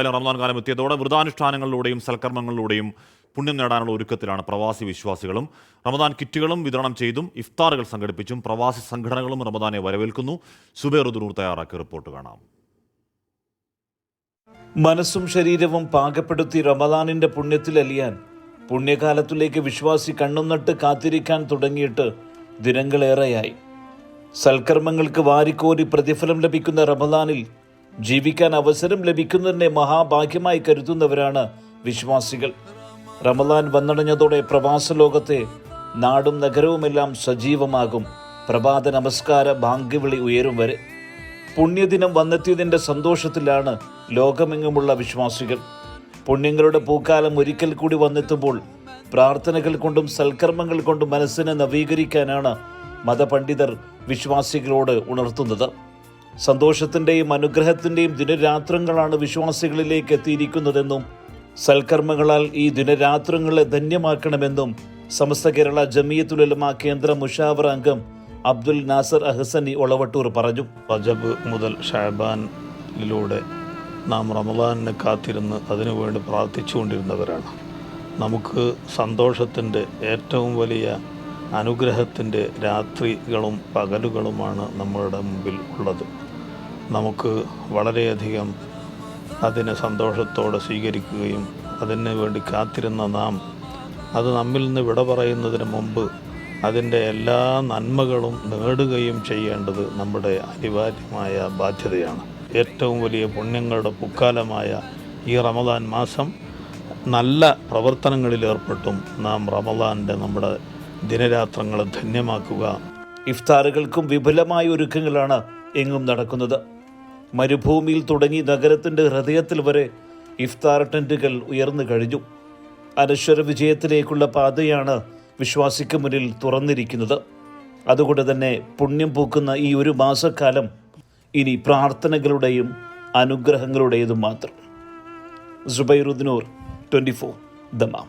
റമദാൻ കാലം എത്തിയതോടെ വ്രതാനുഷ്ഠാനങ്ങളിലൂടെയും സൽക്കർമ്മങ്ങളിലൂടെയും പുണ്യം നേടാനുള്ള ഒരുക്കത്തിലാണ് പ്രവാസി വിശ്വാസികളും. റമദാൻ കിറ്റുകളും വിതരണം ചെയ്തും ഇഫ്താറുകൾ സംഘടിപ്പിച്ചും പ്രവാസി സംഘടനകളും റമദാനെ വരവേൽക്കുന്നു. സുബൈറുദ്ദൂർ തയ്യാറാക്കിയ റിപ്പോർട്ട് കാണാം. മനസ്സും ശരീരവും പാകപ്പെടുത്തി റമദാനിന്റെ പുണ്യത്തിലലിയാൻ പുണ്യകാലത്തിലേക്ക് വിശ്വാസി കണ്ണും നട്ട് കാത്തിരിക്കാൻ തുടങ്ങിയിട്ട് ദിനങ്ങളേറെയായി. സൽക്കർമ്മങ്ങൾക്ക് വാരിക്കോരി പ്രതിഫലം ലഭിക്കുന്ന റമദാനിൽ ജീവിക്കാൻ അവസരം ലഭിക്കുന്നതിനെ മഹാഭാഗ്യമായി കരുതുന്നവരാണ് വിശ്വാസികൾ. റമദാൻ വന്നടഞ്ഞതോടെ പ്രവാസ ലോകത്തെ നാടും നഗരവുമെല്ലാം സജീവമാകും. പ്രഭാത നമസ്കാര ഭാഗ്യവിളി ഉയരും വരെ പുണ്യദിനം വന്നെത്തിയതിൻ്റെ സന്തോഷത്തിലാണ് ലോകമെങ്ങുമുള്ള വിശ്വാസികൾ. പുണ്യങ്ങളുടെ പൂക്കാലം ഒരിക്കൽ കൂടി വന്നെത്തുമ്പോൾ പ്രാർത്ഥനകൾ കൊണ്ടും സൽക്കർമ്മങ്ങൾ കൊണ്ടും മനസ്സിനെ നവീകരിക്കാനാണ് മതപണ്ഡിതർ വിശ്വാസികളോട് ഉണർത്തുന്നത്. സന്തോഷത്തിൻ്റെയും അനുഗ്രഹത്തിൻ്റെയും ദിനരാത്രങ്ങളാണ് വിശ്വാസികളിലേക്ക് എത്തിയിരിക്കുന്നതെന്നും സൽക്കർമ്മങ്ങളാൽ ഈ ദിനരാത്രങ്ങളെ ധന്യമാക്കണമെന്നും സമസ്ത കേരള ജമിയത്തുൽ ഉലമ കേന്ദ്ര മുഷാവറ അംഗം അബ്ദുൽ നാസർ അഹ്സനി ഒളവട്ടൂർ പറഞ്ഞു. റജബ് മുതൽ ഷഅബാനിലൂടെ നാം റമദാനിനെ കാത്തിരുന്ന് അതിനുവേണ്ടി പ്രാർത്ഥിച്ചുകൊണ്ടിരുന്നവരാണ്. നമുക്ക് സന്തോഷത്തിൻ്റെ ഏറ്റവും വലിയ അനുഗ്രഹത്തിൻ്റെ രാത്രികളും പകലുകളുമാണ് നമ്മളുടെ മുമ്പിൽ ഉള്ളത്. നമുക്ക് വളരെയധികം അതിനെ സന്തോഷത്തോടെ സ്വീകരിക്കുകയും അതിന് വേണ്ടി കാത്തിരുന്ന നാം അത് നമ്മിൽ നിന്ന് വിട പറയുന്നതിന് മുമ്പ് അതിൻ്റെ എല്ലാ നന്മകളും നേടുകയും ചെയ്യേണ്ടത് നമ്മുടെ അനിവാര്യമായ ബാധ്യതയാണ്. ഏറ്റവും വലിയ പുണ്യങ്ങളുടെ പൂക്കാലമായ ഈ റമദാൻ മാസം നല്ല പ്രവർത്തനങ്ങളിൽ ഏർപ്പെട്ടും നാം റമദാനിൻ്റെ നമ്മുടെ ദിനരാത്രങ്ങളെ ധന്യമാക്കുക. ഇഫ്താറുകൾക്കും വിപുലമായ ഒരുക്കങ്ങളാണ് എങ്ങും നടക്കുന്നത്. മരുഭൂമിയിൽ തുടങ്ങി നഗരത്തിൻ്റെ ഹൃദയത്തിൽ വരെ ഇഫ്താർ ടെൻറ്റുകൾ ഉയർന്നു കഴിഞ്ഞു. അനശ്വര വിജയത്തിലേക്കുള്ള പാതയാണ് വിശ്വാസിക്ക് മുന്നിൽ തുറന്നിരിക്കുന്നത്. അതുകൊണ്ട് തന്നെ പുണ്യം പൂക്കുന്ന ഈ ഒരു മാസക്കാലം ഇനി പ്രാർത്ഥനകളുടെയും അനുഗ്രഹങ്ങളുടേതും മാത്രം. സുബൈറുദ്ദൂർ, 24 ദമാം.